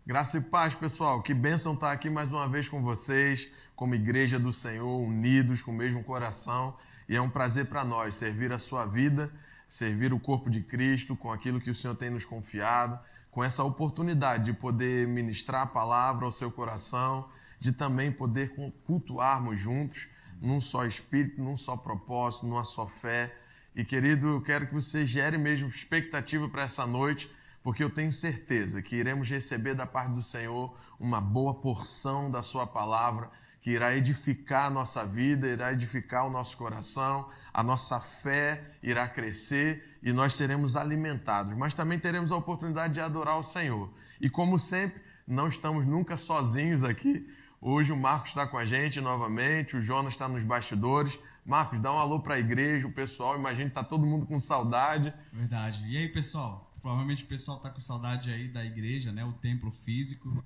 Graça e paz, pessoal. Que bênção estar aqui mais uma vez com vocês, como Igreja do Senhor, unidos com o mesmo coração. E é um prazer para nós servir a sua vida, servir o corpo de Cristo com aquilo que o Senhor tem nos confiado, com essa oportunidade de poder ministrar a palavra ao seu coração, de também poder cultuarmos juntos, num só espírito, num só propósito, numa só fé. E, querido, eu quero que você gere mesmo expectativa para essa noite, porque eu tenho certeza que iremos receber da parte do Senhor uma boa porção da sua palavra, que irá edificar a nossa vida, irá edificar o nosso coração, a nossa fé irá crescer e nós seremos alimentados, mas também teremos a oportunidade de adorar o Senhor. E como sempre, não estamos nunca sozinhos aqui. Hoje o Marcos está com a gente novamente, o Jonas está nos bastidores. Marcos, dá um alô para a igreja, o pessoal, imagino que está todo mundo com saudade. Verdade. E aí, pessoal? Provavelmente o pessoal está com saudade aí da igreja, né? O templo físico,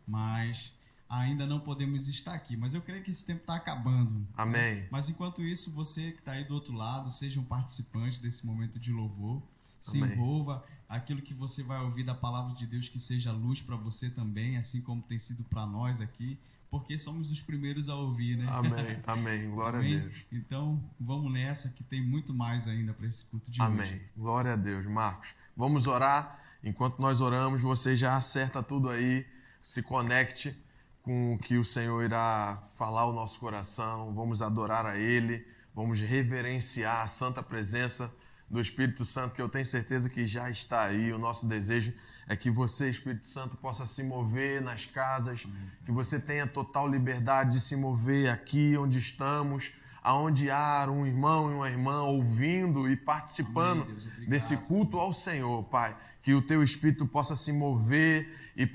mas ainda não podemos estar aqui. Mas eu creio que esse tempo está acabando. Amém. Né? Mas enquanto isso, você que está aí do outro lado, seja um participante desse momento de louvor, se Amém. envolva, aquilo que você vai ouvir da palavra de Deus que seja luz para você também, assim como tem sido para nós aqui, porque somos os primeiros a ouvir, né? Amém, amém, glória Amém? a Deus. Então, vamos nessa que tem muito mais ainda para esse culto de hoje. Amém, glória a Deus. Marcos, vamos orar. Enquanto nós oramos, você já acerta tudo aí, se conecte com o que o Senhor irá falar ao nosso coração, vamos adorar a Ele, vamos reverenciar a santa presença do Espírito Santo, que eu tenho certeza que já está aí. O nosso desejo é que você, Espírito Santo, possa se mover nas casas, que você tenha total liberdade de se mover aqui onde estamos, aonde há um irmão e uma irmã ouvindo e participando desse culto ao Senhor, Pai. Que o Teu Espírito possa se mover e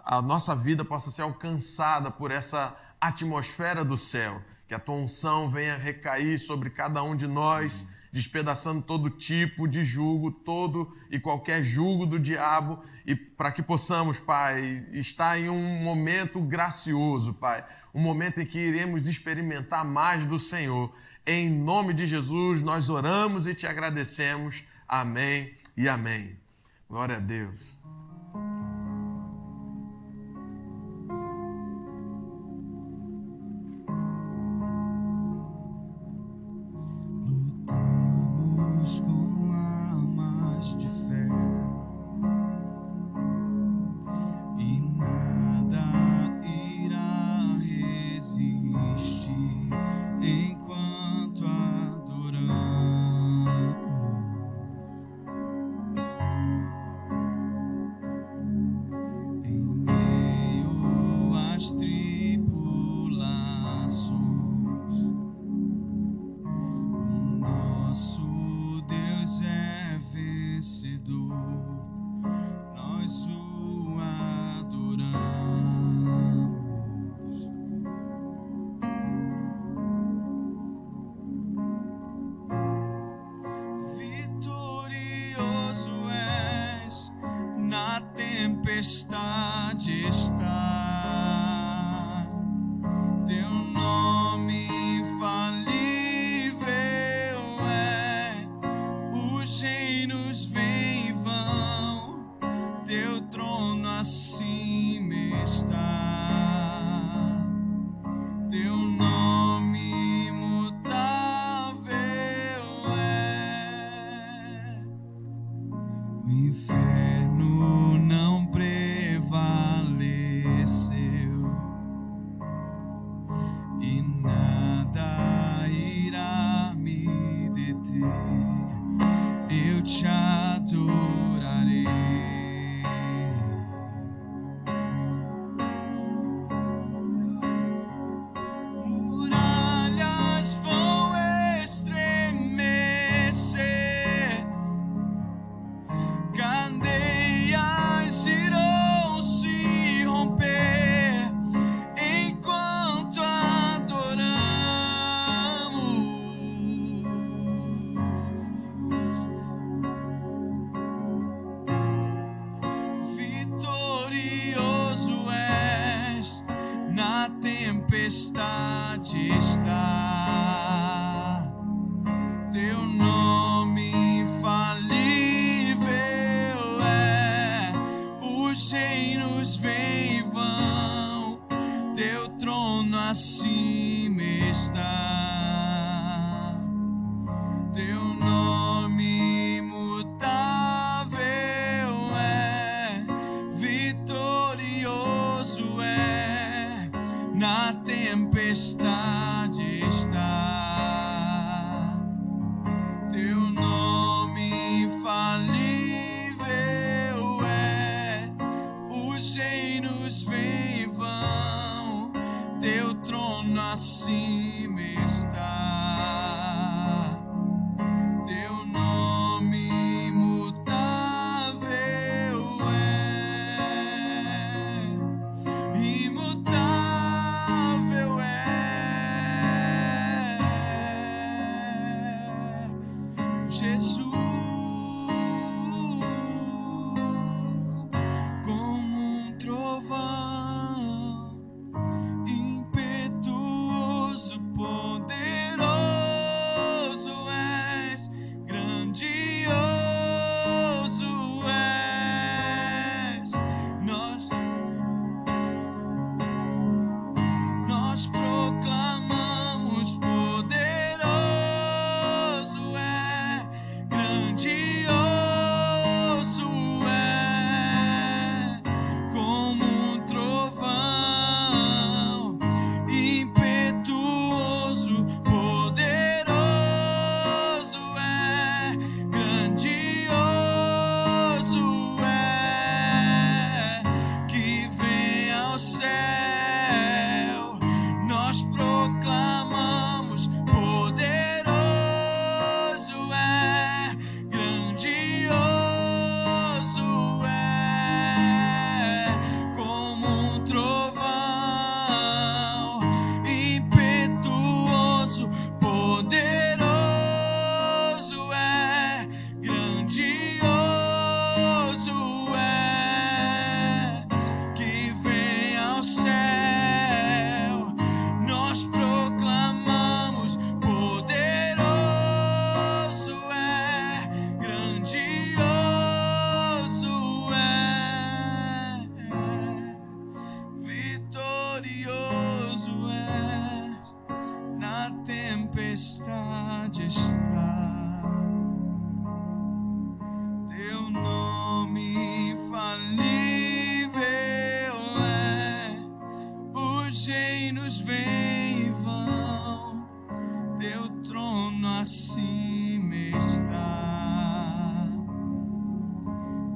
a nossa vida possa ser alcançada por essa atmosfera do céu. Que a Tua unção venha recair sobre cada um de nós, despedaçando todo tipo de jugo, todo e qualquer jugo do diabo, e para que possamos, Pai, estar em um momento gracioso, Pai, um momento em que iremos experimentar mais do Senhor. Em nome de Jesus, nós oramos e te agradecemos. Amém e amém. Glória a Deus. Com armas de fé e nada irá resistir enquanto adoramos em meio às tribulações. O nosso Deus é vencedor, nós o adoramos. Vitorioso és, na tempestade está, teu nome infalível é. Os reinos vêm e vão, teu trono acima está, teu nome imutável é. O inferno não prevaleceu e nada irá me deter. Eu te adorarei. Muralhas vão estremecer, cadeias irão se romper enquanto adoramos. Vitorioso és, na tempestade está, teu nome infalível é. Os reinos reinos vêm e vão, teu trono acima está. Teu nome imutável é, vitorioso é, na tempestade está. Teu nome infalível é, os reinos vêm e vão, teu trono acima está. Teu nome imutável é, imutável é, Jesus. Como um trovão, impetuoso, poderoso és, grandioso és. Nós proclamamos, poderoso é, grandioso é, como um trovão, impetuoso, poderoso é, grandioso é, que vem ao céu. Nós proclamamos, poderoso é, grandioso é, como um trovão, impetuoso, poderoso é, grandioso é, que vem ao céu. Nós proclamamos, poderoso é, grandioso é, vitorioso é, na tempestade está. Teu nome infalível é, os reinos vêm e vão, teu trono acima está.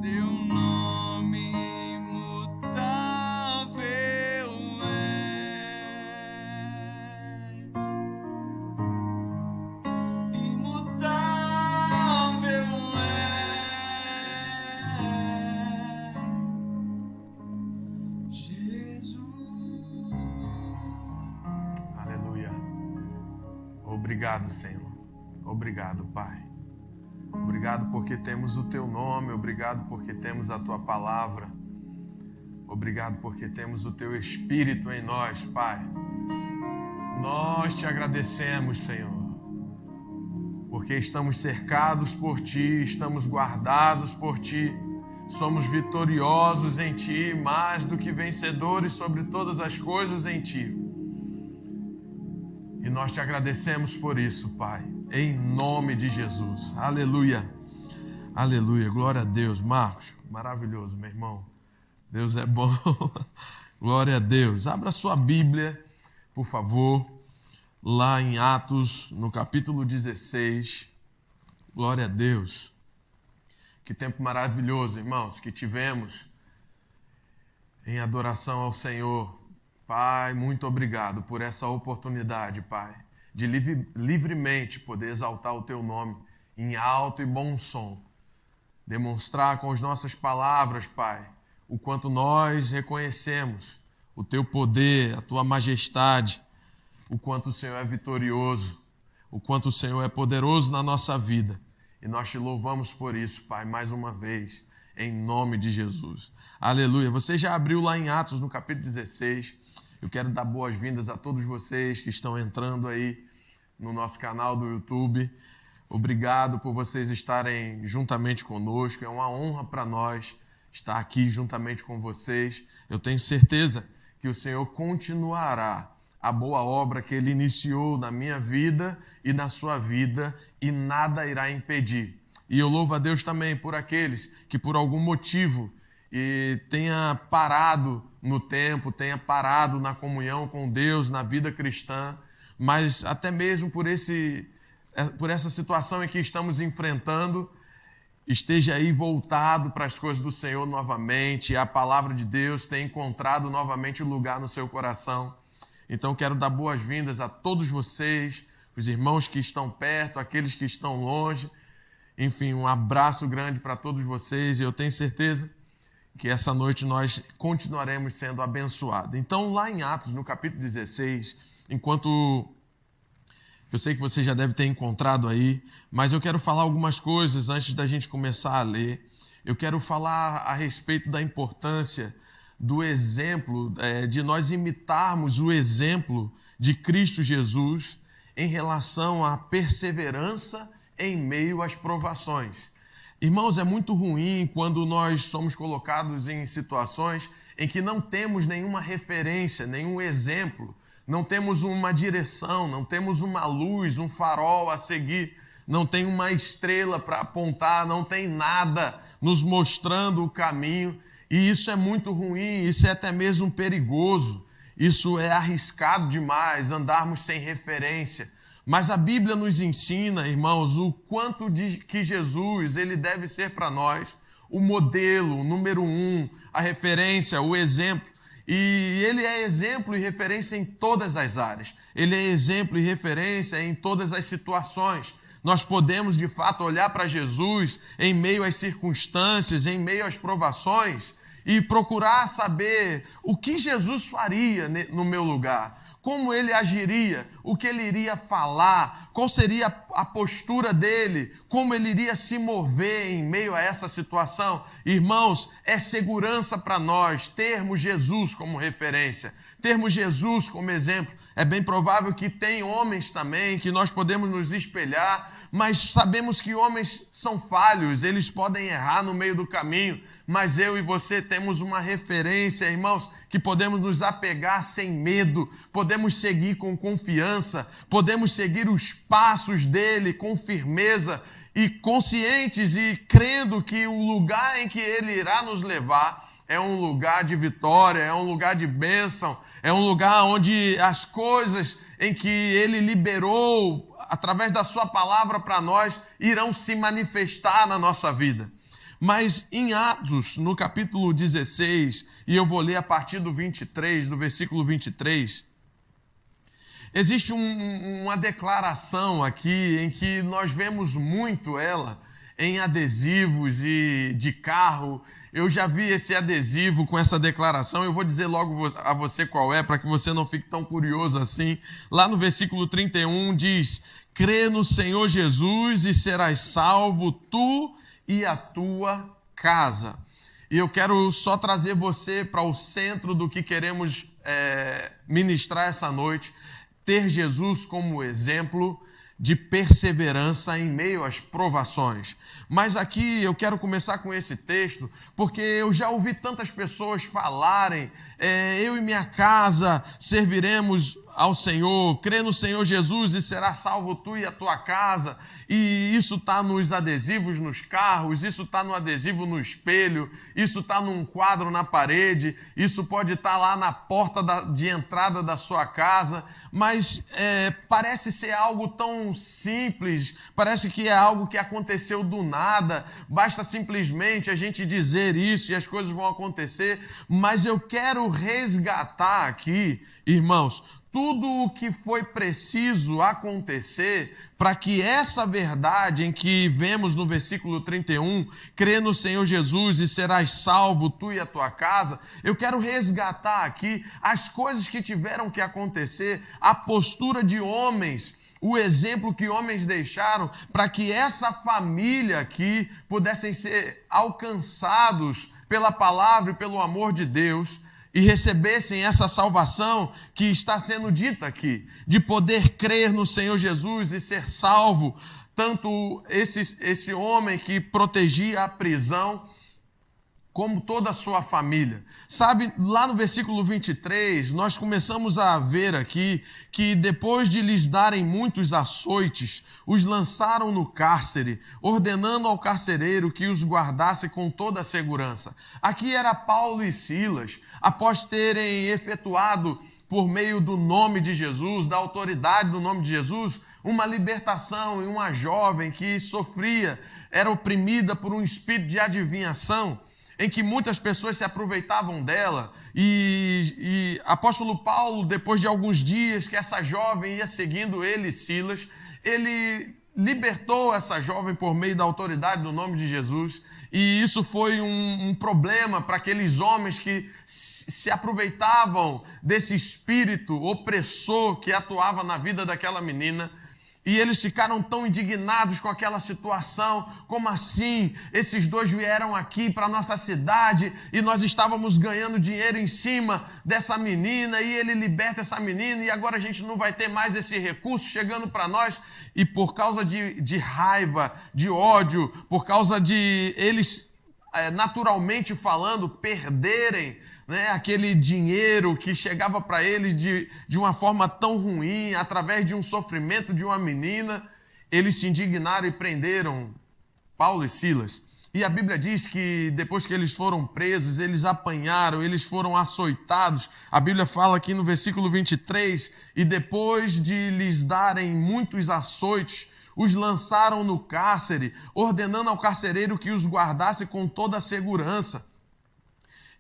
Teu nome imutável é, imutável é, Jesus. Aleluia. Obrigado, Senhor. Obrigado, Pai. Obrigado porque temos o Teu nome. Obrigado porque temos a Tua palavra. Obrigado porque temos o Teu Espírito em nós, Pai. Nós Te agradecemos, Senhor, porque estamos cercados por Ti, estamos guardados por Ti. Somos vitoriosos em Ti, mais do que vencedores sobre todas as coisas em Ti. E nós Te agradecemos por isso, Pai, em nome de Jesus. Aleluia, aleluia, glória a Deus. Marcos, maravilhoso, meu irmão. Deus é bom. Glória a Deus. Abra sua Bíblia, por favor, lá em Atos, no capítulo 16. Glória a Deus. Que tempo maravilhoso, irmãos, que tivemos em adoração ao Senhor. Pai, muito obrigado por essa oportunidade, Pai, de livremente poder exaltar o Teu nome em alto e bom som. Demonstrar com as nossas palavras, Pai, o quanto nós reconhecemos o Teu poder, a Tua majestade, o quanto o Senhor é vitorioso, o quanto o Senhor é poderoso na nossa vida. E nós Te louvamos por isso, Pai, mais uma vez, em nome de Jesus. Aleluia. Você já abriu lá em Atos, no capítulo 16. Eu quero dar boas-vindas a todos vocês que estão entrando aí no nosso canal do YouTube. Obrigado por vocês estarem juntamente conosco. É uma honra para nós estar aqui juntamente com vocês. Eu tenho certeza que o Senhor continuará a boa obra que Ele iniciou na minha vida e na sua vida, e nada irá impedir. E eu louvo a Deus também por aqueles que por algum motivo tenha parado no tempo, tenha parado na comunhão com Deus, na vida cristã, mas até mesmo por essa situação em que estamos enfrentando, esteja aí voltado para as coisas do Senhor novamente, e a palavra de Deus tenha encontrado novamente lugar no seu coração. Então quero dar boas-vindas a todos vocês, os irmãos que estão perto, aqueles que estão longe. Enfim, um abraço grande para todos vocês, e eu tenho certeza que essa noite nós continuaremos sendo abençoados. Então, lá em Atos, no capítulo 16, enquanto eu sei que você já deve ter encontrado aí, mas eu quero falar algumas coisas antes da gente começar a ler. Eu quero falar a respeito da importância do exemplo, de nós imitarmos o exemplo de Cristo Jesus em relação à perseverança em meio às provações. Irmãos, é muito ruim quando nós somos colocados em situações em que não temos nenhuma referência, nenhum exemplo, não temos uma direção, não temos uma luz, um farol a seguir, não tem uma estrela para apontar, não tem nada nos mostrando o caminho. E isso é muito ruim, isso é até mesmo perigoso, isso é arriscado demais, andarmos sem referência. Mas a Bíblia nos ensina, irmãos, o quanto que Jesus ele deve ser para nós o modelo, o número 1, a referência, o exemplo. E ele é exemplo e referência em todas as áreas. Ele é exemplo e referência em todas as situações. Nós podemos, de fato, olhar para Jesus em meio às circunstâncias, em meio às provações, e procurar saber o que Jesus faria no meu lugar, como ele agiria, o que ele iria falar, qual seria a postura dele, como ele iria se mover em meio a essa situação. Irmãos, é segurança para nós termos Jesus como referência, termos Jesus como exemplo. É bem provável que tem homens também que nós podemos nos espelhar, mas sabemos que homens são falhos, eles podem errar no meio do caminho, mas eu e você temos uma referência, irmãos, que podemos nos apegar sem medo, podemos seguir com confiança, podemos seguir os passos dele com firmeza e conscientes e crendo que o lugar em que ele irá nos levar é um lugar de vitória, é um lugar de bênção, é um lugar onde as coisas em que ele liberou através da sua palavra para nós irão se manifestar na nossa vida. Mas em Atos, no capítulo 16, e eu vou ler a partir do 23, do versículo 23, existe uma declaração aqui em que nós vemos muito ela em adesivos e de carro. Eu já vi esse adesivo com essa declaração, eu vou dizer logo a você qual é, para que você não fique tão curioso assim. Lá no versículo 31 diz: crê no Senhor Jesus e serás salvo, tu e a tua casa. E eu quero só trazer você para o centro do que queremos ministrar essa noite. Ter Jesus como exemplo de perseverança em meio às provações. Mas aqui eu quero começar com esse texto, porque eu já ouvi tantas pessoas falarem, eu e minha casa serviremos ao Senhor, crê no Senhor Jesus e será salvo tu e a tua casa. E isso está nos adesivos nos carros, isso está no adesivo no espelho, isso está num quadro na parede, isso pode estar lá na porta de entrada da sua casa, mas parece ser algo tão simples, parece que é algo que aconteceu do nada, basta simplesmente a gente dizer isso e as coisas vão acontecer. Mas eu quero resgatar aqui, irmãos, tudo o que foi preciso acontecer para que essa verdade em que vemos no versículo 31, crê no Senhor Jesus e serás salvo, tu e a tua casa, eu quero resgatar aqui as coisas que tiveram que acontecer, a postura de homens, o exemplo que homens deixaram para que essa família aqui pudessem ser alcançados pela palavra e pelo amor de Deus, e recebessem essa salvação que está sendo dita aqui, de poder crer no Senhor Jesus e ser salvo. Tanto esse homem que protegia a prisão, como toda a sua família. Sabe, lá no versículo 23, nós começamos a ver aqui que depois de lhes darem muitos açoites, os lançaram no cárcere, ordenando ao carcereiro que os guardasse com toda a segurança. Aqui era Paulo e Silas, após terem efetuado, por meio do nome de Jesus, da autoridade do nome de Jesus, uma libertação em uma jovem que sofria, era oprimida por um espírito de adivinhação, em que muitas pessoas se aproveitavam dela, e apóstolo Paulo, depois de alguns dias que essa jovem ia seguindo ele, Silas, ele libertou essa jovem por meio da autoridade do nome de Jesus, e isso foi um problema para aqueles homens que se aproveitavam desse espírito opressor que atuava na vida daquela menina. E eles ficaram tão indignados com aquela situação. Como assim? Esses dois vieram aqui para a nossa cidade e nós estávamos ganhando dinheiro em cima dessa menina e ele liberta essa menina e agora a gente não vai ter mais esse recurso chegando para nós. E por causa de raiva, de ódio, por causa de eles, naturalmente falando, perderem, né, aquele dinheiro que chegava para eles de uma forma tão ruim, através de um sofrimento de uma menina, eles se indignaram e prenderam Paulo e Silas. E a Bíblia diz que depois que eles foram presos, eles apanharam, eles foram açoitados. A Bíblia fala aqui no versículo 23, e depois de lhes darem muitos açoites, os lançaram no cárcere, ordenando ao carcereiro que os guardasse com toda a segurança.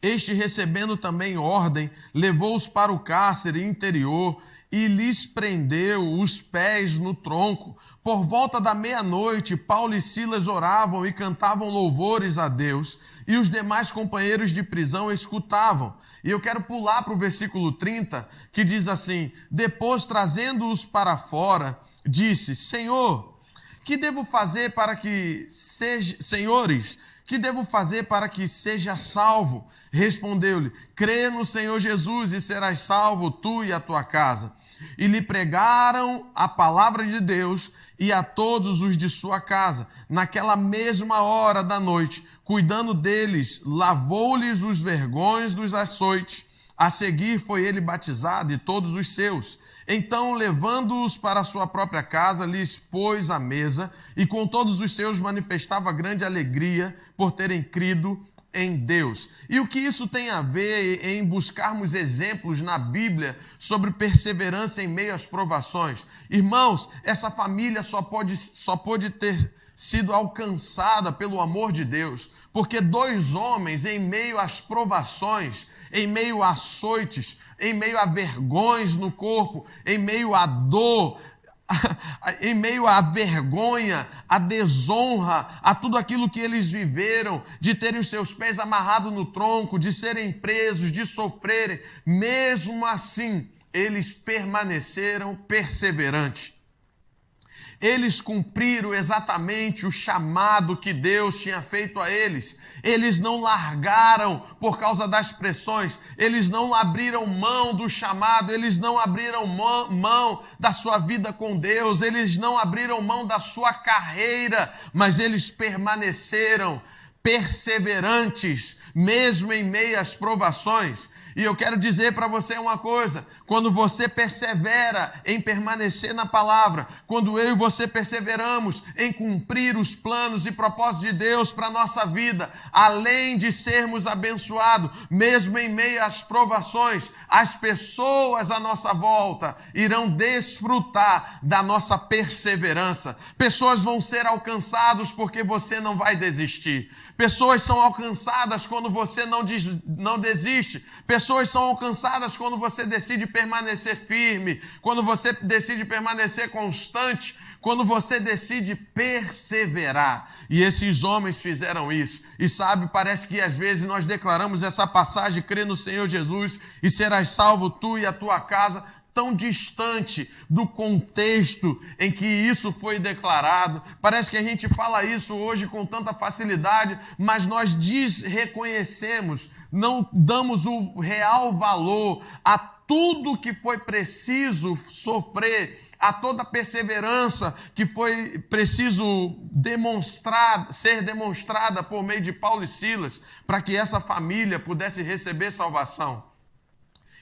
Este, recebendo também ordem, levou-os para o cárcere interior e lhes prendeu os pés no tronco. Por volta da meia-noite, Paulo e Silas oravam e cantavam louvores a Deus, e os demais companheiros de prisão escutavam. E eu quero pular para o versículo 30, que diz assim: depois, trazendo-os para fora, disse: Senhor, que devo fazer para que seja... Senhores, que devo fazer para que seja salvo? Respondeu-lhe: crê no Senhor Jesus e serás salvo, tu e a tua casa. E lhe pregaram a palavra de Deus e a todos os de sua casa. Naquela mesma hora da noite, cuidando deles, lavou-lhes os vergões dos açoites. A seguir foi ele batizado e todos os seus. Então, levando-os para a sua própria casa, lhes pôs a mesa, e com todos os seus manifestava grande alegria por terem crido em Deus. E o que isso tem a ver em buscarmos exemplos na Bíblia sobre perseverança em meio às provações? Irmãos, essa família só pode ter sido alcançada pelo amor de Deus, porque dois homens em meio às provações, em meio a açoites, em meio a vergões no corpo, em meio à dor, em meio à vergonha, à desonra, a tudo aquilo que eles viveram, de terem os seus pés amarrados no tronco, de serem presos, de sofrerem, mesmo assim, eles permaneceram perseverantes. Eles cumpriram exatamente o chamado que Deus tinha feito a eles. Eles não largaram por causa das pressões. Eles não abriram mão do chamado. Eles não abriram mão da sua vida com Deus. Eles não abriram mão da sua carreira. Mas eles permaneceram perseverantes, mesmo em meio às provações. E eu quero dizer para você uma coisa: quando você persevera em permanecer na palavra, quando eu e você perseveramos em cumprir os planos e propósitos de Deus para a nossa vida, além de sermos abençoados, mesmo em meio às provações, as pessoas à nossa volta irão desfrutar da nossa perseverança. Pessoas vão ser alcançadas porque você não vai desistir. Pessoas são alcançadas quando você não desiste. Pessoas são alcançadas quando você decide permanecer firme, quando você decide permanecer constante, quando você decide perseverar. E esses homens fizeram isso. E sabe, parece que às vezes nós declaramos essa passagem: crê no Senhor Jesus e serás salvo tu e a tua casa, tão distante do contexto em que isso foi declarado. Parece que a gente fala isso hoje com tanta facilidade, mas nós reconhecemos, não damos o real valor a tudo que foi preciso sofrer, a toda perseverança que foi preciso ser demonstrada por meio de Paulo e Silas, para que essa família pudesse receber salvação.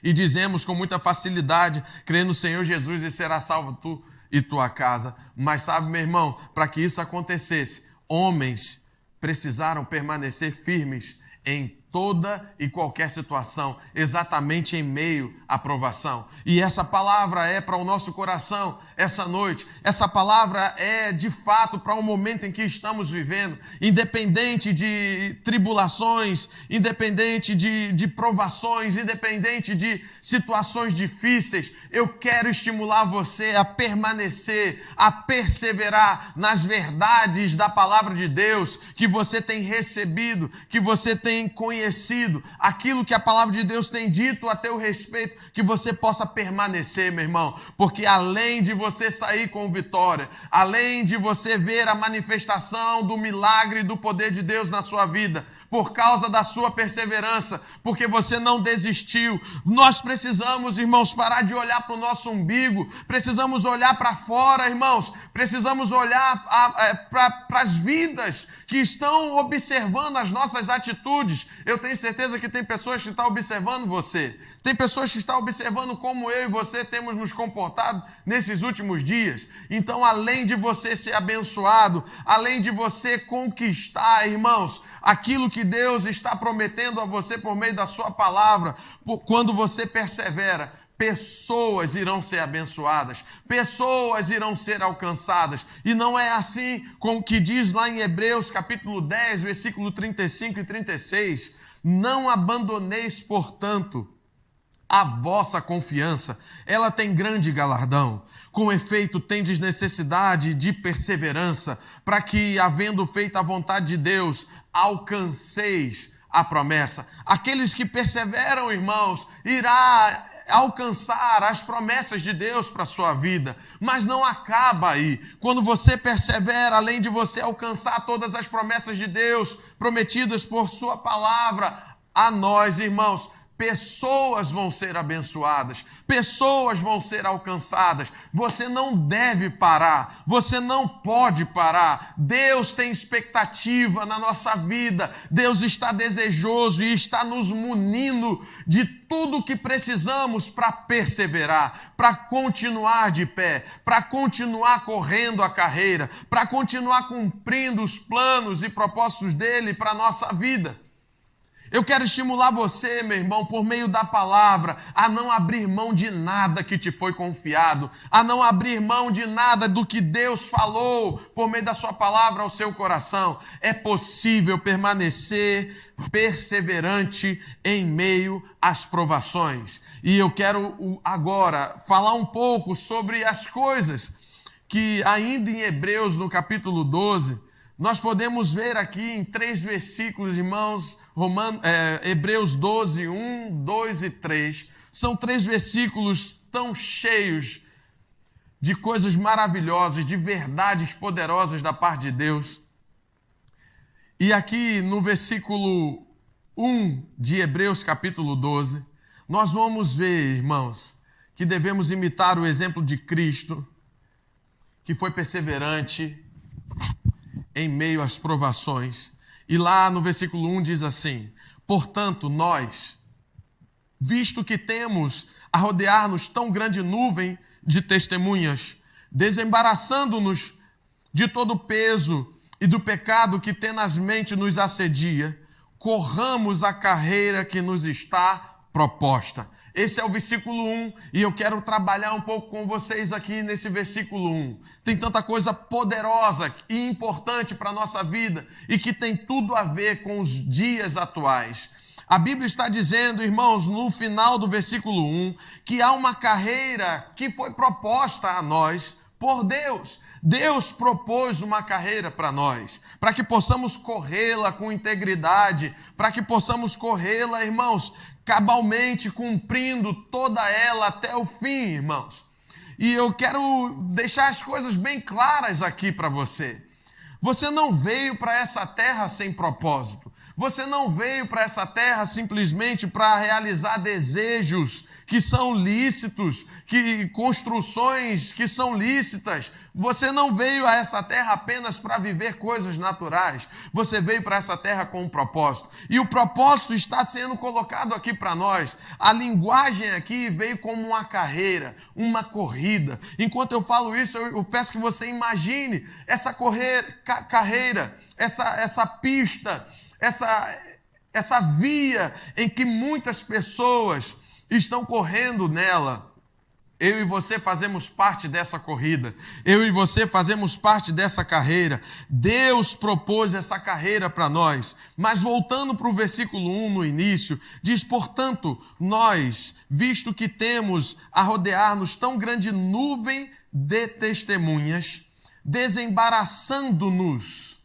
E dizemos com muita facilidade, crê no Senhor Jesus e será salvo tu e tua casa. Mas sabe, meu irmão, para que isso acontecesse, homens precisaram permanecer firmes em toda e qualquer situação, exatamente em meio à provação. E essa palavra é para o nosso coração essa noite. Essa palavra é de fato para o momento em que estamos vivendo, independente de tribulações, independente de provações, independente de situações difíceis. Eu quero estimular você a permanecer, a perseverar nas verdades da palavra de Deus que você tem recebido, que você tem conhecido, aquilo que a palavra de Deus tem dito a teu respeito, que você possa permanecer, meu irmão, porque além de você sair com vitória, além de você ver a manifestação do milagre e do poder de Deus na sua vida, por causa da sua perseverança, porque você não desistiu, nós precisamos, irmãos, parar de olhar para o nosso umbigo, precisamos olhar para fora, irmãos, precisamos olhar para as vidas que estão observando as nossas atitudes. Eu tenho certeza que tem pessoas que estão observando você. Tem pessoas que estão observando como eu e você temos nos comportado nesses últimos dias. Então, além de você ser abençoado, além de você conquistar, irmãos, aquilo que Deus está prometendo a você por meio da sua palavra, quando você persevera, pessoas irão ser abençoadas, pessoas irão ser alcançadas. E não é assim como que diz lá em Hebreus capítulo 10, versículo 35 e 36. Não abandoneis, portanto, a vossa confiança. Ela tem grande galardão. Com efeito, tendes necessidade de perseverança, para que, havendo feito a vontade de Deus, alcanceis a promessa. Aqueles que perseveram, irmãos, irá alcançar as promessas de Deus para a sua vida. Mas não acaba aí. Quando você persevera, além de você alcançar todas as promessas de Deus prometidas por sua palavra a nós, irmãos, pessoas vão ser abençoadas, pessoas vão ser alcançadas. Você não deve parar, você não pode parar. Deus tem expectativa na nossa vida, Deus está desejoso e está nos munindo de tudo o que precisamos para perseverar, para continuar de pé, para continuar correndo a carreira, para continuar cumprindo os planos e propósitos dele para a nossa vida. Eu quero estimular você, meu irmão, por meio da palavra, a não abrir mão de nada que te foi confiado, a não abrir mão de nada do que Deus falou por meio da sua palavra ao seu coração. É possível permanecer perseverante em meio às provações. E eu quero agora falar um pouco sobre as coisas que ainda em Hebreus, no capítulo 12, nós podemos ver aqui em 3 versículos, irmãos, Hebreus 12, 1, 2 e 3. São 3 versículos tão cheios de coisas maravilhosas, de verdades poderosas da parte de Deus. E aqui no versículo 1 de Hebreus capítulo 12, nós vamos ver, irmãos, que devemos imitar o exemplo de Cristo, que foi perseverante em meio às provações. E lá no versículo 1 diz assim: portanto, nós, visto que temos a rodear-nos tão grande nuvem de testemunhas, desembaraçando-nos de todo o peso e do pecado que tenazmente nos assedia, corramos a carreira que nos está proposta. Esse é o versículo 1 e eu quero trabalhar um pouco com vocês aqui nesse versículo 1. Tem tanta coisa poderosa e importante para a nossa vida e que tem tudo a ver com os dias atuais. A Bíblia está dizendo, irmãos, no final do versículo 1, que há uma carreira que foi proposta a nós por Deus. Deus propôs uma carreira para nós, para que possamos corrê-la com integridade, para que possamos corrê-la, irmãos, cabalmente, cumprindo toda ela até o fim, irmãos. E eu quero deixar as coisas bem claras aqui para você. Você não veio para essa terra sem propósito. Você não veio para essa terra simplesmente para realizar desejos que são lícitos, construções que são lícitas. Você não veio a essa terra apenas para viver coisas naturais. Você veio para essa terra com um propósito. E o propósito está sendo colocado aqui para nós. A linguagem aqui veio como uma carreira, uma corrida. Enquanto eu falo isso, eu peço que você imagine essa carreira, essa pista, essa via em que muitas pessoas estão correndo nela. Eu e você fazemos parte dessa corrida. Eu e você fazemos parte dessa carreira. Deus propôs essa carreira para nós. Mas voltando para o versículo 1 no início, diz: portanto, nós, visto que temos a rodear-nos tão grande nuvem de testemunhas, desembaraçando-nos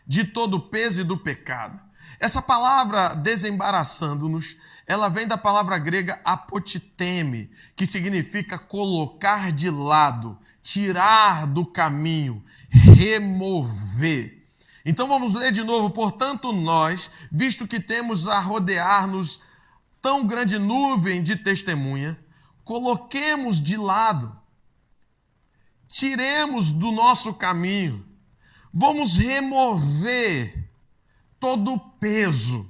de todo o peso e do pecado. Essa palavra desembaraçando-nos, ela vem da palavra grega apotiteme, que significa colocar de lado, tirar do caminho, remover. Então vamos ler de novo. Portanto, nós, visto que temos a rodear-nos tão grande nuvem de testemunha, coloquemos de lado, tiremos do nosso caminho, vamos remover todo o peso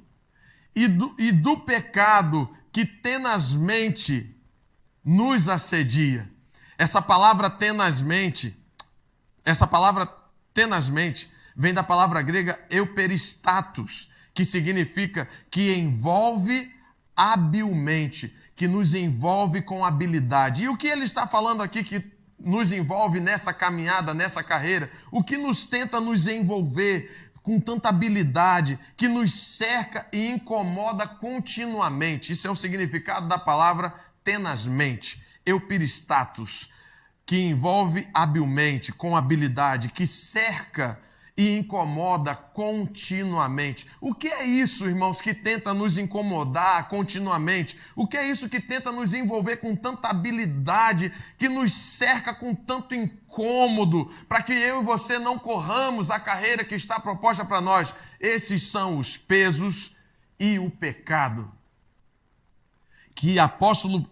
e do pecado que tenazmente nos assedia. Essa palavra tenazmente vem da palavra grega euperistatos, que significa que envolve habilmente, que nos envolve com habilidade. E o que ele está falando aqui que nos envolve nessa caminhada, nessa carreira? O que nos tenta nos envolver com tanta habilidade, que nos cerca e incomoda continuamente? Isso é o significado da palavra tenazmente, euperistatos, que envolve habilmente, com habilidade, que cerca e incomoda continuamente. O que é isso, irmãos, que tenta nos incomodar continuamente? O que é isso que tenta nos envolver com tanta habilidade, que nos cerca com tanto incômodo, para que eu e você não corramos a carreira que está proposta para nós? Esses são os pesos e o pecado. Que apóstolo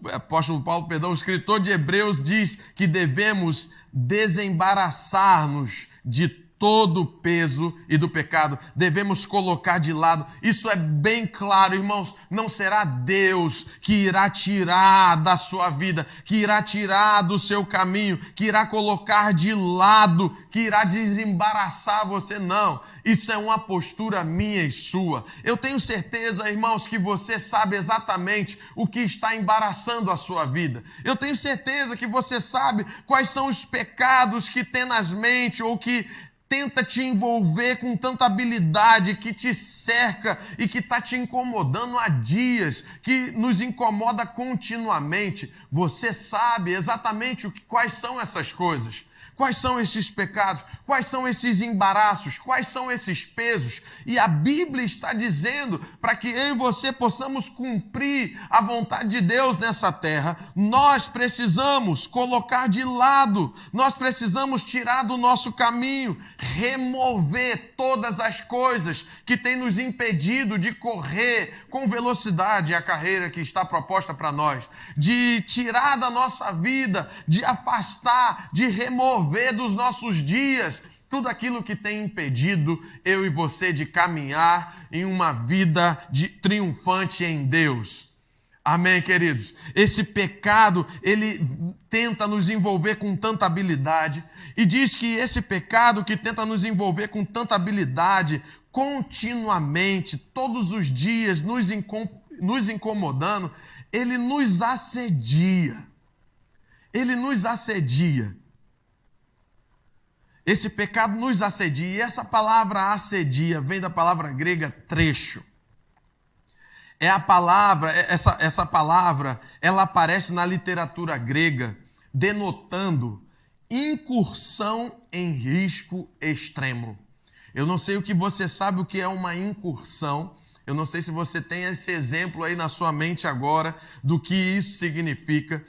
Paulo, o escritor de Hebreus, diz que devemos desembaraçar-nos de todo o peso e do pecado, devemos colocar de lado. Isso é bem claro, irmãos. Não será Deus que irá tirar da sua vida, que irá tirar do seu caminho, que irá colocar de lado, que irá desembaraçar você, não. Isso é uma postura minha e sua. Eu tenho certeza, irmãos, que você sabe exatamente o que está embaraçando a sua vida. Eu tenho certeza que você sabe quais são os pecados que tenazmente ou que tenta te envolver com tanta habilidade, que te cerca e que está te incomodando há dias, que nos incomoda continuamente. Você sabe exatamente quais são essas coisas. Quais são esses pecados? Quais são esses embaraços? Quais são esses pesos? E a Bíblia está dizendo, para que eu e você possamos cumprir a vontade de Deus nessa terra, nós precisamos colocar de lado, nós precisamos tirar do nosso caminho, remover todas as coisas que têm nos impedido de correr com velocidade a carreira que está proposta para nós, de tirar da nossa vida, de afastar, de remover dos nossos dias tudo aquilo que tem impedido eu e você de caminhar em uma vida triunfante em Deus. Amém, queridos? Esse pecado, ele tenta nos envolver com tanta habilidade, e diz que esse pecado que tenta nos envolver com tanta habilidade, continuamente, todos os dias, nos incomodando, ele nos assedia. Ele nos assedia. Esse pecado nos assedia. E essa palavra assedia vem da palavra grega trecho. É a palavra, essa palavra, ela aparece na literatura grega denotando incursão em risco extremo. Eu não sei o que você sabe o que é uma incursão. Eu não sei se você tem esse exemplo aí na sua mente agora do que isso significa.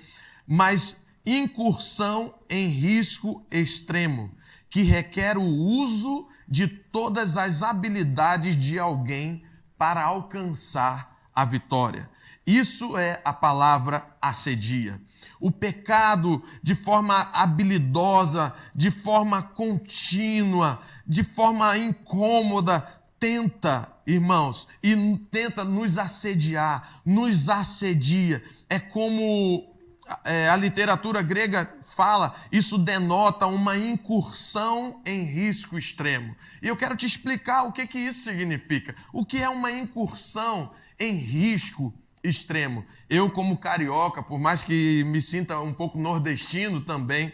Mas incursão em risco extremo, que requer o uso de todas as habilidades de alguém para alcançar a vitória. Isso é a palavra assedia. O pecado, de forma habilidosa, de forma contínua, de forma incômoda, tenta, irmãos, e tenta nos assediar, nos assedia. É como a literatura grega fala, isso denota uma incursão em risco extremo. E eu quero te explicar o que isso significa. O que é uma incursão em risco extremo? Eu, como carioca, por mais que me sinta um pouco nordestino também,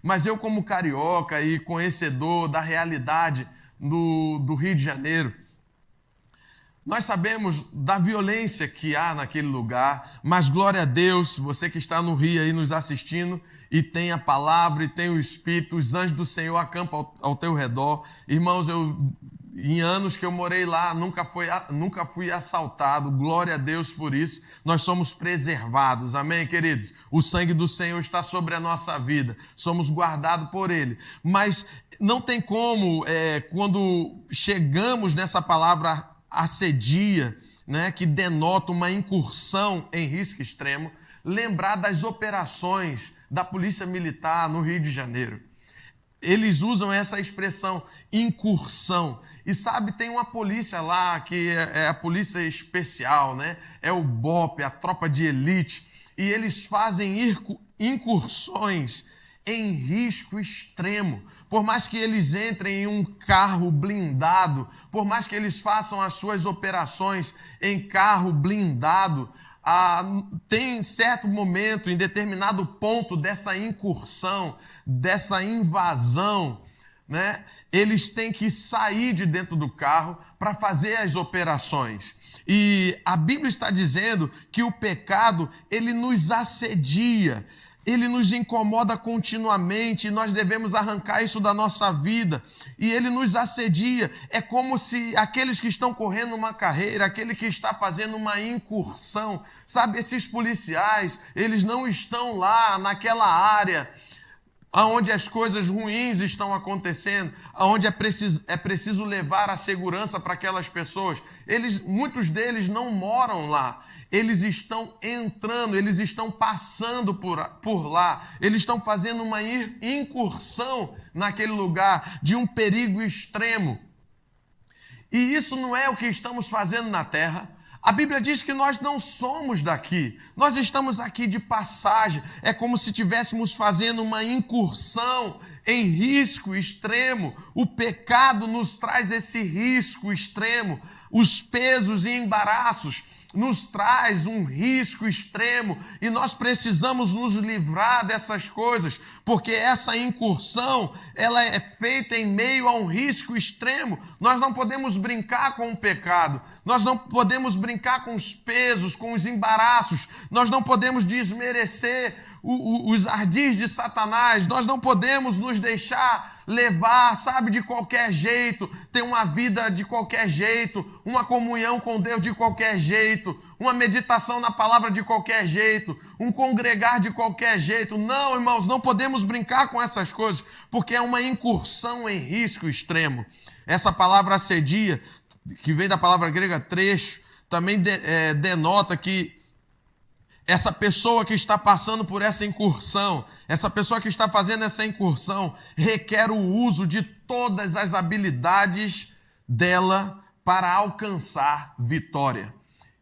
mas eu, como carioca e conhecedor da realidade do Rio de Janeiro, nós sabemos da violência que há naquele lugar, mas glória a Deus, você que está no Rio aí nos assistindo e tem a palavra e tem o Espírito, os anjos do Senhor acampam ao teu redor. Irmãos, em anos que eu morei lá, nunca fui assaltado, glória a Deus por isso. Nós somos preservados, amém, queridos? O sangue do Senhor está sobre a nossa vida, somos guardados por Ele. Mas não tem como, quando chegamos nessa palavra assedia, né, que denota uma incursão em risco extremo, lembrar das operações da Polícia Militar no Rio de Janeiro. Eles usam essa expressão, incursão. E sabe, tem uma polícia lá, que é a polícia especial, né? É o BOPE, a tropa de elite. E eles fazem incursões em risco extremo. Por mais que eles entrem em um carro blindado, por mais que eles façam as suas operações em carro blindado, tem certo momento, em determinado ponto dessa incursão, dessa invasão, né? Eles têm que sair de dentro do carro para fazer as operações. E a Bíblia está dizendo que o pecado, ele nos assedia, ele nos incomoda continuamente e nós devemos arrancar isso da nossa vida. E ele nos assedia. É como se aqueles que estão correndo uma carreira, aquele que está fazendo uma incursão, sabe, esses policiais, eles não estão lá naquela área onde as coisas ruins estão acontecendo, onde é preciso levar a segurança para aquelas pessoas. Muitos deles não moram lá. Eles estão entrando, eles estão passando por lá, eles estão fazendo uma incursão naquele lugar de um perigo extremo. E isso não é o que estamos fazendo na terra. A Bíblia diz que nós não somos daqui, nós estamos aqui de passagem. É como se estivéssemos fazendo uma incursão em risco extremo. O pecado nos traz esse risco extremo, os pesos e embaraços nos traz um risco extremo e nós precisamos nos livrar dessas coisas, porque essa incursão, ela é feita em meio a um risco extremo. Nós não podemos brincar com o pecado, nós não podemos brincar com os pesos, com os embaraços, nós não podemos desmerecer os ardis de Satanás, nós não podemos nos deixar levar, sabe, de qualquer jeito, ter uma vida de qualquer jeito, uma comunhão com Deus de qualquer jeito, uma meditação na palavra de qualquer jeito, um congregar de qualquer jeito. Não, irmãos, não podemos brincar com essas coisas, porque é uma incursão em risco extremo. Essa palavra assedia, que vem da palavra grega trecho, também denota que essa pessoa que está passando por essa incursão, essa pessoa que está fazendo essa incursão, requer o uso de todas as habilidades dela para alcançar vitória.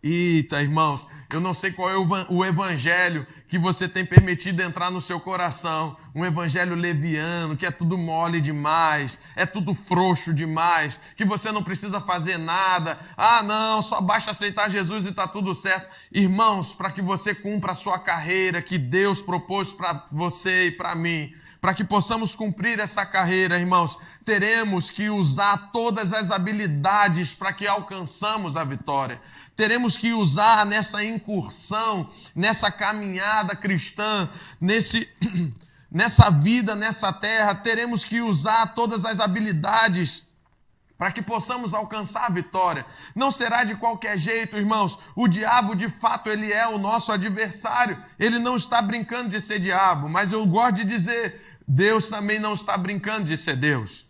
Eita, irmãos, eu não sei qual é o evangelho que você tem permitido entrar no seu coração, um evangelho leviano, que é tudo mole demais, é tudo frouxo demais, que você não precisa fazer nada, não, só basta aceitar Jesus e está tudo certo. Irmãos, para que você cumpra a sua carreira que Deus propôs para você e para mim, para que possamos cumprir essa carreira, irmãos, teremos que usar todas as habilidades para que alcançamos a vitória. Teremos que usar nessa incursão, nessa caminhada cristã, nessa vida, nessa terra, teremos que usar todas as habilidades para que possamos alcançar a vitória. Não será de qualquer jeito, irmãos. O diabo, de fato, ele é o nosso adversário. Ele não está brincando de ser diabo, mas eu gosto de dizer, Deus também não está brincando de ser Deus.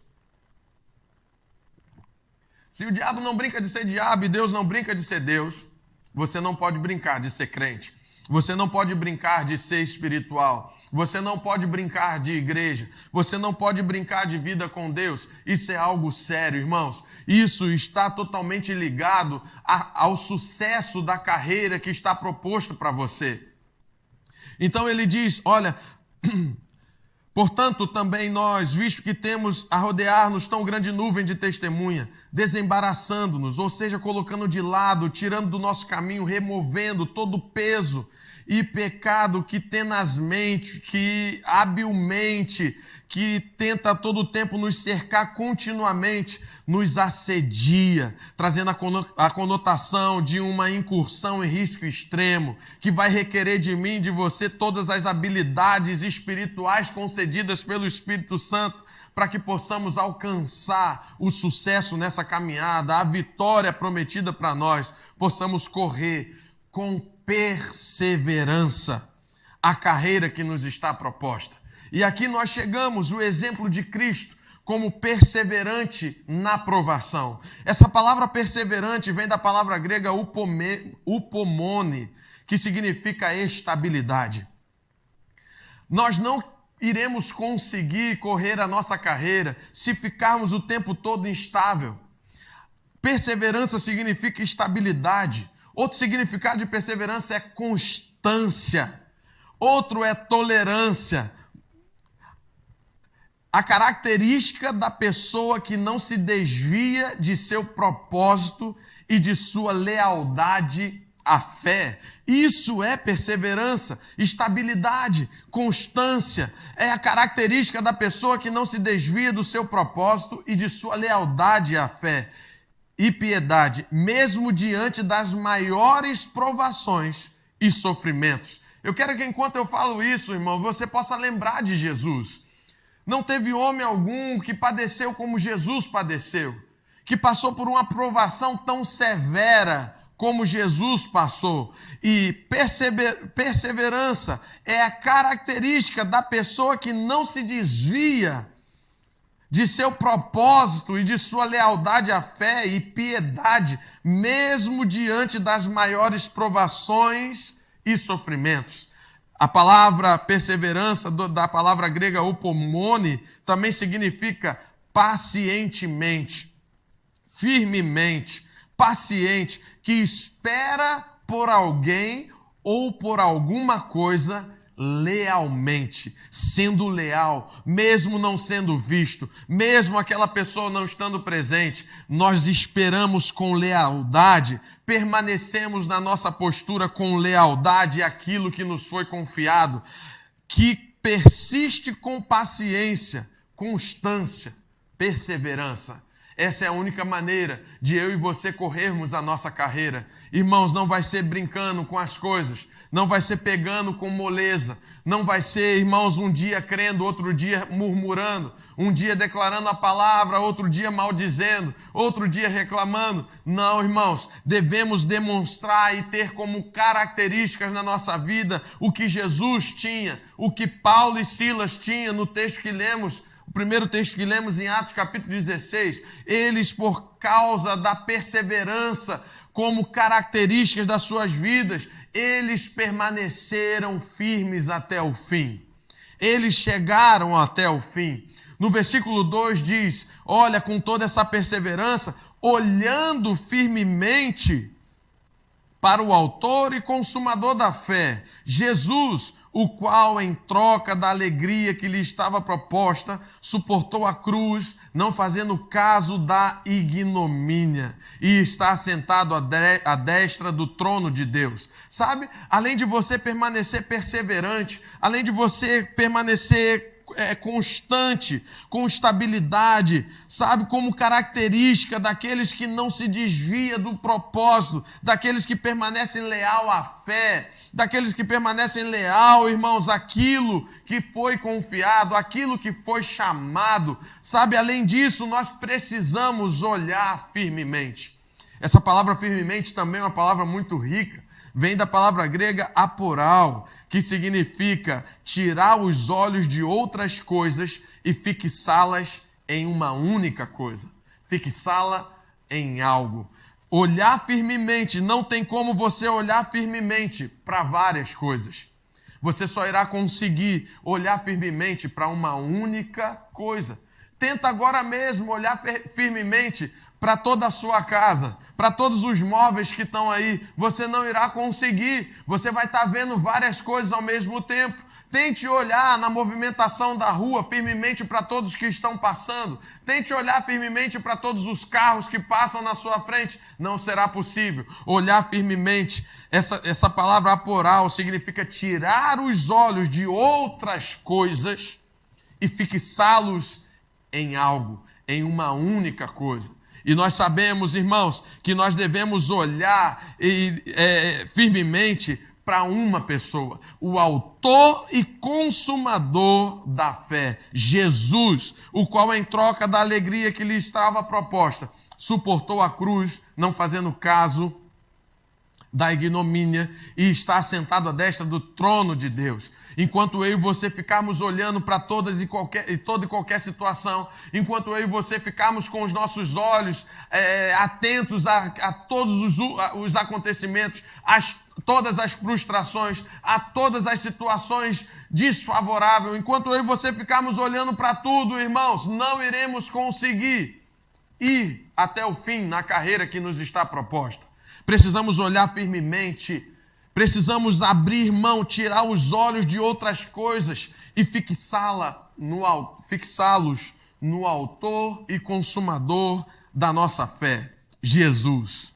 Se o diabo não brinca de ser diabo e Deus não brinca de ser Deus, você não pode brincar de ser crente. Você não pode brincar de ser espiritual. Você não pode brincar de igreja. Você não pode brincar de vida com Deus. Isso é algo sério, irmãos. Isso está totalmente ligado ao sucesso da carreira que está proposto para você. Então ele diz, olha... Portanto, também nós, visto que temos a rodear-nos tão grande nuvem de testemunha, desembaraçando-nos, ou seja, colocando de lado, tirando do nosso caminho, removendo todo o peso e pecado que tenazmente, que habilmente, que tenta a todo tempo nos cercar continuamente, nos assedia, trazendo a conotação de uma incursão em risco extremo, que vai requerer de mim e de você todas as habilidades espirituais concedidas pelo Espírito Santo, para que possamos alcançar o sucesso nessa caminhada, a vitória prometida para nós, possamos correr com perseverança a carreira que nos está proposta. E aqui nós chegamos, o exemplo de Cristo, como perseverante na provação. Essa palavra perseverante vem da palavra grega upomone, que significa estabilidade. Nós não iremos conseguir correr a nossa carreira se ficarmos o tempo todo instável. Perseverança significa estabilidade. Outro significado de perseverança é constância. Outro é tolerância. A característica da pessoa que não se desvia de seu propósito e de sua lealdade à fé. Isso é perseverança, estabilidade, constância. É a característica da pessoa que não se desvia do seu propósito e de sua lealdade à fé. E piedade, mesmo diante das maiores provações e sofrimentos. Eu quero que enquanto eu falo isso, irmão, você possa lembrar de Jesus. Não teve homem algum que padeceu como Jesus padeceu, que passou por uma provação tão severa como Jesus passou. E perseverança é a característica da pessoa que não se desvia de seu propósito e de sua lealdade à fé e piedade, mesmo diante das maiores provações e sofrimentos. A palavra perseverança, da palavra grega upomone, também significa pacientemente, firmemente, paciente, que espera por alguém ou por alguma coisa lealmente, sendo leal, mesmo não sendo visto, mesmo aquela pessoa não estando presente, nós esperamos com lealdade, permanecemos na nossa postura com lealdade aquilo que nos foi confiado, que persiste com paciência, constância, perseverança. Essa é a única maneira de eu e você corrermos a nossa carreira. Irmãos, não vai ser brincando com as coisas, não vai ser pegando com moleza, não vai ser, irmãos, um dia crendo, outro dia murmurando, um dia declarando a palavra, outro dia maldizendo, outro dia reclamando. Não, irmãos, devemos demonstrar e ter como características na nossa vida o que Jesus tinha, o que Paulo e Silas tinham no texto que lemos, o primeiro texto que lemos em Atos capítulo 16. Eles, por causa da perseverança como características das suas vidas, eles permaneceram firmes até o fim. Eles chegaram até o fim. No versículo 2 diz, olha, com toda essa perseverança, olhando firmemente para o autor e consumador da fé, Jesus, o qual, em troca da alegria que lhe estava proposta, suportou a cruz, não fazendo caso da ignomínia, e está sentado à destra do trono de Deus. Sabe? Além de você permanecer perseverante, além de você permanecer constante, com estabilidade, sabe, como característica daqueles que não se desvia do propósito, daqueles que permanecem leal à fé, daqueles que permanecem leal, irmãos, aquilo que foi confiado, aquilo que foi chamado, sabe, além disso, nós precisamos olhar firmemente. Essa palavra firmemente também é uma palavra muito rica, vem da palavra grega aporal, que significa tirar os olhos de outras coisas e fixá-las em uma única coisa. Fixá-la em algo. Olhar firmemente, não tem como você olhar firmemente para várias coisas. Você só irá conseguir olhar firmemente para uma única coisa. Tenta agora mesmo olhar firmemente para toda a sua casa, para todos os móveis que estão aí. Você não irá conseguir. Você vai estar vendo várias coisas ao mesmo tempo. Tente olhar na movimentação da rua firmemente para todos que estão passando. Tente olhar firmemente para todos os carros que passam na sua frente. Não será possível. Olhar firmemente, essa palavra aporal significa tirar os olhos de outras coisas e fixá-los em algo, em uma única coisa. E nós sabemos, irmãos, que nós devemos olhar firmemente para uma pessoa, o autor e consumador da fé, Jesus, o qual, em troca da alegria que lhe estava proposta, suportou a cruz, não fazendo caso da ignomínia, e está sentado à destra do trono de Deus. Enquanto eu e você ficarmos olhando para toda e qualquer situação, enquanto eu e você ficarmos com os nossos olhos atentos a todos os acontecimentos, todas as frustrações, a todas as situações desfavoráveis, enquanto eu e você ficarmos olhando para tudo, irmãos, não iremos conseguir ir até o fim na carreira que nos está proposta. Precisamos olhar firmemente, precisamos abrir mão, tirar os olhos de outras coisas e fixá-los no autor e consumador da nossa fé, Jesus,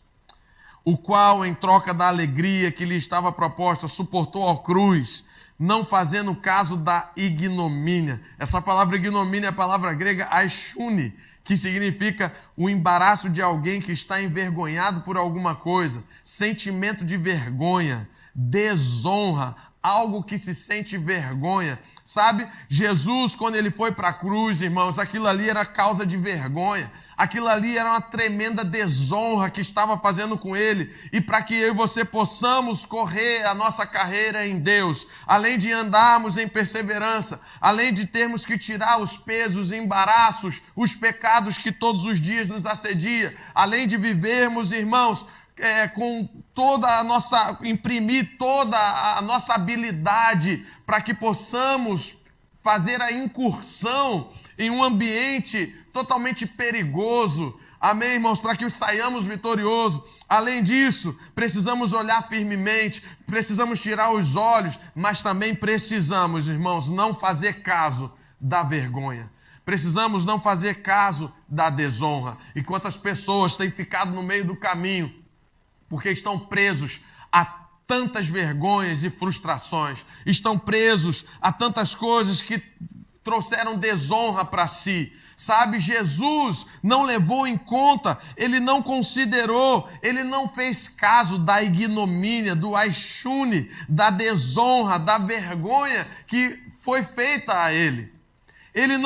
o qual, em troca da alegria que lhe estava proposta, suportou a cruz, não fazendo caso da ignomínia. Essa palavra ignomínia é a palavra grega aishune, que significa o embaraço de alguém que está envergonhado por alguma coisa, sentimento de vergonha, desonra, algo que se sente vergonha. Sabe, Jesus, quando ele foi para a cruz, irmãos, aquilo ali era causa de vergonha. Aquilo ali era uma tremenda desonra que estava fazendo com ele. E para que eu e você possamos correr a nossa carreira em Deus, além de andarmos em perseverança, além de termos que tirar os pesos, os embaraços, os pecados que todos os dias nos assedia, além de vivermos, irmãos, com toda a nossa, imprimir toda a nossa habilidade para que possamos fazer a incursão em um ambiente totalmente perigoso. Amém, irmãos? Para que saiamos vitoriosos. Além disso, precisamos olhar firmemente, precisamos tirar os olhos, mas também precisamos, irmãos, não fazer caso da vergonha. Precisamos não fazer caso da desonra. E quantas pessoas têm ficado no meio do caminho porque estão presos a tantas vergonhas e frustrações, estão presos a tantas coisas que trouxeram desonra para si. Sabe, Jesus não levou em conta, ele não considerou, ele não fez caso da ignomínia, do aishune, da desonra, da vergonha que foi feita a ele. Ele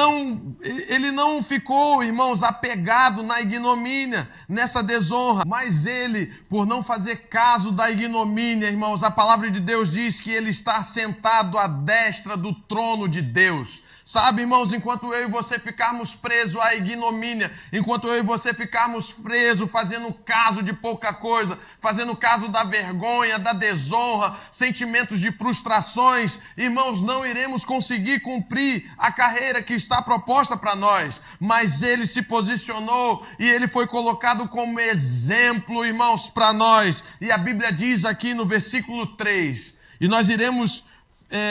não ficou, irmãos, apegado na ignomínia, nessa desonra, mas ele, por não fazer caso da ignomínia, irmãos, a palavra de Deus diz que ele está sentado à destra do trono de Deus. Sabe, irmãos, enquanto eu e você ficarmos presos à ignomínia, enquanto eu e você ficarmos presos fazendo caso de pouca coisa, fazendo caso da vergonha, da desonra, sentimentos de frustrações, irmãos, não iremos conseguir cumprir a carreira que está proposta para nós. Mas ele se posicionou e ele foi colocado como exemplo, irmãos, para nós. E a Bíblia diz aqui no versículo 3, e nós iremos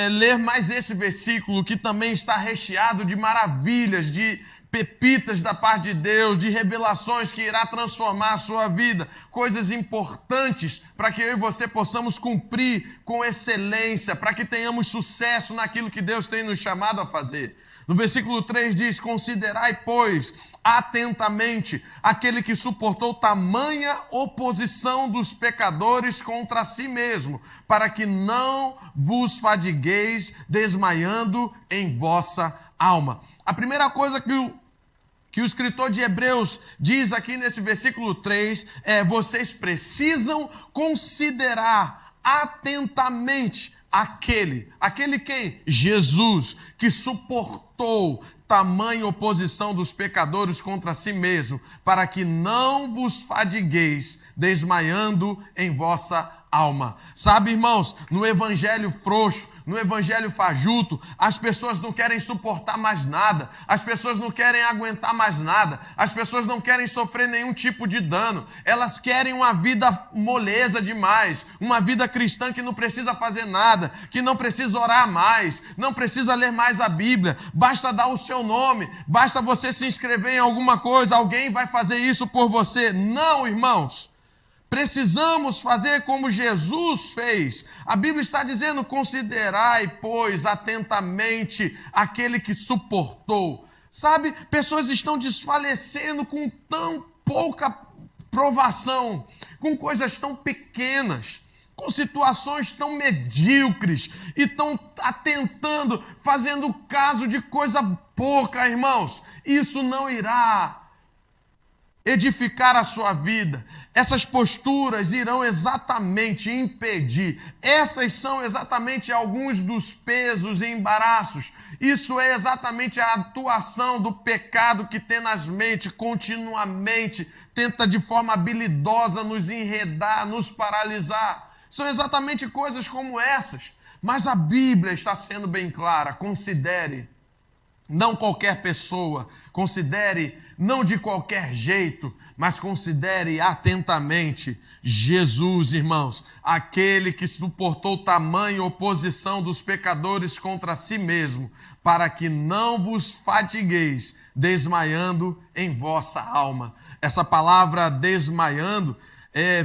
ler mais esse versículo, que também está recheado de maravilhas, de pepitas da parte de Deus, de revelações que irá transformar a sua vida, coisas importantes para que eu e você possamos cumprir com excelência, para que tenhamos sucesso naquilo que Deus tem nos chamado a fazer. No versículo 3 diz: considerai, pois, atentamente aquele que suportou tamanha oposição dos pecadores contra si mesmo, para que não vos fadigueis desmaiando em vossa alma. A primeira coisa que o escritor de Hebreus diz aqui nesse versículo 3 é: vocês precisam considerar atentamente aquele quem? Jesus, que suportou tamanha oposição dos pecadores contra si mesmo, para que não vos fadigueis, desmaiando em vossa alma. Sabe, irmãos, no evangelho frouxo, no evangelho fajuto, as pessoas não querem suportar mais nada, as pessoas não querem aguentar mais nada, as pessoas não querem sofrer nenhum tipo de dano, elas querem uma vida moleza demais, uma vida cristã que não precisa fazer nada, que não precisa orar mais, não precisa ler mais a Bíblia, basta dar o seu nome, basta você se inscrever em alguma coisa, alguém vai fazer isso por você. Não, irmãos. Precisamos fazer como Jesus fez. A Bíblia está dizendo: considerai, pois, atentamente aquele que suportou. Sabe, pessoas estão desfalecendo com tão pouca provação, com coisas tão pequenas, com situações tão medíocres, e estão atentando, fazendo caso de coisa pouca, irmãos. Isso não irá edificar a sua vida. Essas posturas irão exatamente impedir. Essas são exatamente alguns dos pesos e embaraços. Isso é exatamente a atuação do pecado que tenazmente, continuamente, tenta de forma habilidosa nos enredar, nos paralisar. São exatamente coisas como essas. Mas a Bíblia está sendo bem clara. Considere. Não qualquer pessoa, considere não de qualquer jeito, mas considere atentamente Jesus, irmãos, aquele que suportou tamanha oposição dos pecadores contra si mesmo, para que não vos fatigueis, desmaiando em vossa alma. Essa palavra desmaiando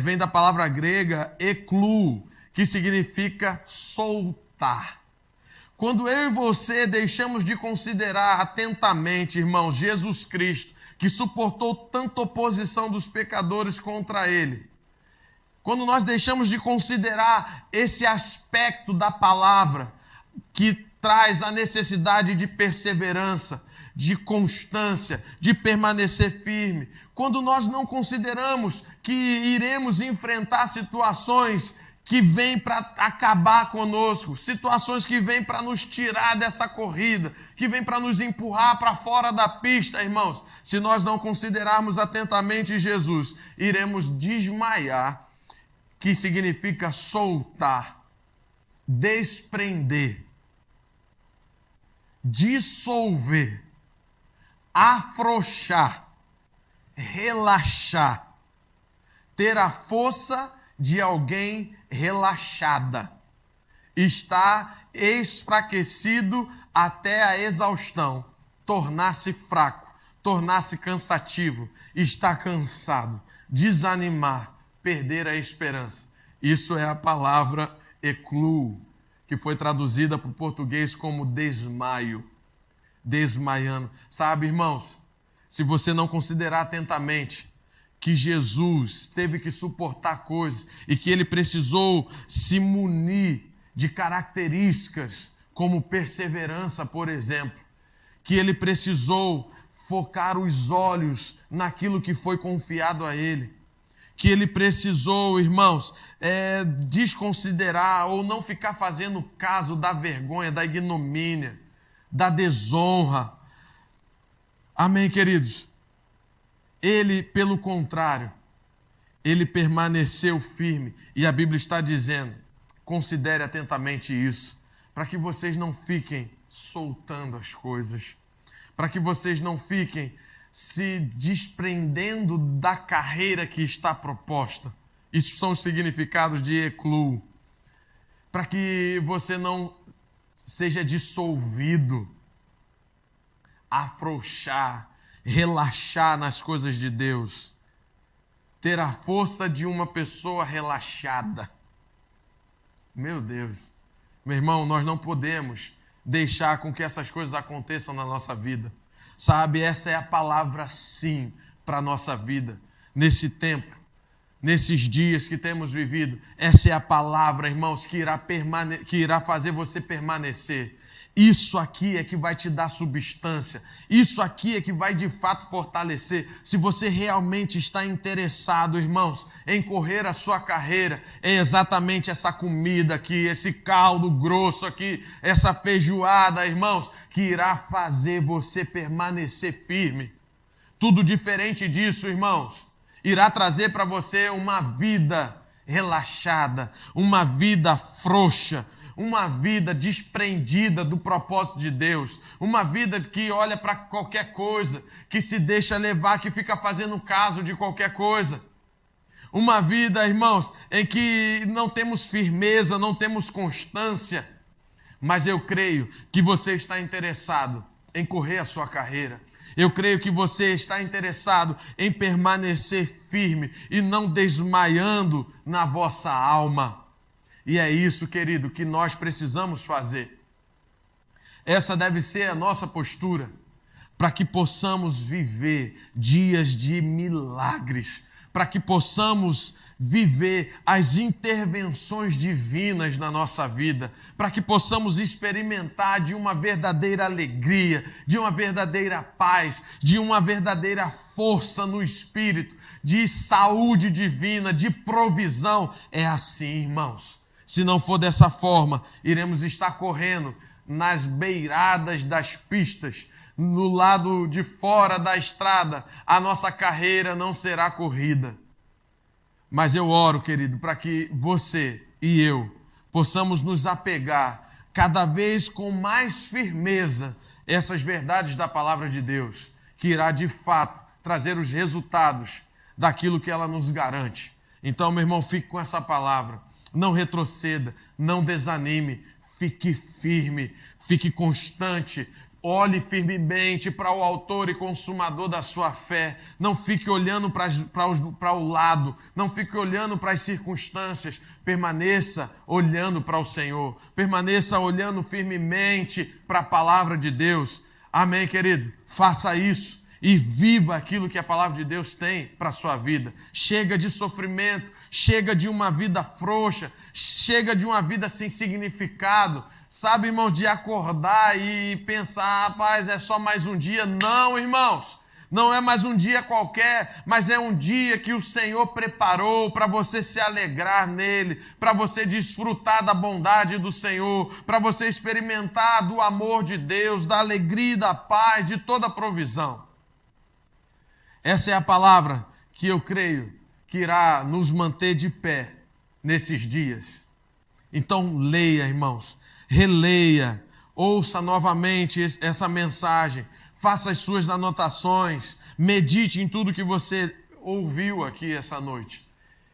vem da palavra grega eklou, que significa soltar. Quando eu e você deixamos de considerar atentamente, irmãos, Jesus Cristo, que suportou tanta oposição dos pecadores contra Ele, quando nós deixamos de considerar esse aspecto da palavra que traz a necessidade de perseverança, de constância, de permanecer firme, quando nós não consideramos que iremos enfrentar situações que vêm para acabar conosco, situações que vêm para nos tirar dessa corrida, que vêm para nos empurrar para fora da pista, irmãos. Se nós não considerarmos atentamente Jesus, iremos desmaiar, que significa soltar, desprender, dissolver, afrouxar, relaxar, ter a força de alguém relaxada, está enfraquecido até a exaustão, tornar-se fraco, tornar-se cansativo, estar cansado, desanimar, perder a esperança. Isso é a palavra eklou, que foi traduzida para o português como desmaio, desmaiando. Sabe, irmãos, se você não considerar atentamente que Jesus teve que suportar coisas e que ele precisou se munir de características como perseverança, por exemplo, que ele precisou focar os olhos naquilo que foi confiado a ele, que ele precisou, irmãos, desconsiderar ou não ficar fazendo caso da vergonha, da ignomínia, da desonra. Amém, queridos? Ele, pelo contrário, ele permaneceu firme. E a Bíblia está dizendo, considere atentamente isso, para que vocês não fiquem soltando as coisas, para que vocês não fiquem se desprendendo da carreira que está proposta. Isso são os significados de eklou. Para que você não seja dissolvido, afrouxar, relaxar nas coisas de Deus, ter a força de uma pessoa relaxada. Meu Deus, meu irmão, nós não podemos deixar com que essas coisas aconteçam na nossa vida. Sabe, essa é a palavra sim para a nossa vida. Nesse tempo, nesses dias que temos vivido, essa é a palavra, irmãos, que irá fazer você permanecer. Isso aqui é que vai te dar substância. Isso aqui é que vai de fato fortalecer. Se você realmente está interessado, irmãos, em correr a sua carreira, é exatamente essa comida aqui, esse caldo grosso aqui, essa feijoada, irmãos, que irá fazer você permanecer firme. Tudo diferente disso, irmãos, irá trazer para você uma vida relaxada, uma vida frouxa, uma vida desprendida do propósito de Deus, uma vida que olha para qualquer coisa, que se deixa levar, que fica fazendo caso de qualquer coisa. Uma vida, irmãos, em que não temos firmeza, não temos constância. Mas eu creio que você está interessado em correr a sua carreira. Eu creio que você está interessado em permanecer firme e não desmaiando na vossa alma. E é isso, querido, que nós precisamos fazer. Essa deve ser a nossa postura para que possamos viver dias de milagres, para que possamos viver as intervenções divinas na nossa vida, para que possamos experimentar de uma verdadeira alegria, de uma verdadeira paz, de uma verdadeira força no espírito, de saúde divina, de provisão. É assim, irmãos. Se não for dessa forma, iremos estar correndo nas beiradas das pistas, no lado de fora da estrada. A nossa carreira não será corrida. Mas eu oro, querido, para que você e eu possamos nos apegar cada vez com mais firmeza a essas verdades da palavra de Deus, que irá de fato trazer os resultados daquilo que ela nos garante. Então, meu irmão, fique com essa palavra. Não retroceda, não desanime, fique firme, fique constante, olhe firmemente para o autor e consumador da sua fé. Não fique olhando para o lado, não fique olhando para as circunstâncias. Permaneça olhando para o Senhor, permaneça olhando firmemente para a palavra de Deus. Amém, querido? Faça isso. E viva aquilo que a palavra de Deus tem para a sua vida. Chega de sofrimento, chega de uma vida frouxa, chega de uma vida sem significado. Sabe, irmãos, de acordar e pensar, rapaz, é só mais um dia. Não, irmãos, não é mais um dia qualquer, mas é um dia que o Senhor preparou para você se alegrar nele, para você desfrutar da bondade do Senhor, para você experimentar do amor de Deus, da alegria, da paz, de toda a provisão. Essa é a palavra que eu creio que irá nos manter de pé nesses dias. Então leia, irmãos, releia, ouça novamente essa mensagem, faça as suas anotações, medite em tudo que você ouviu aqui essa noite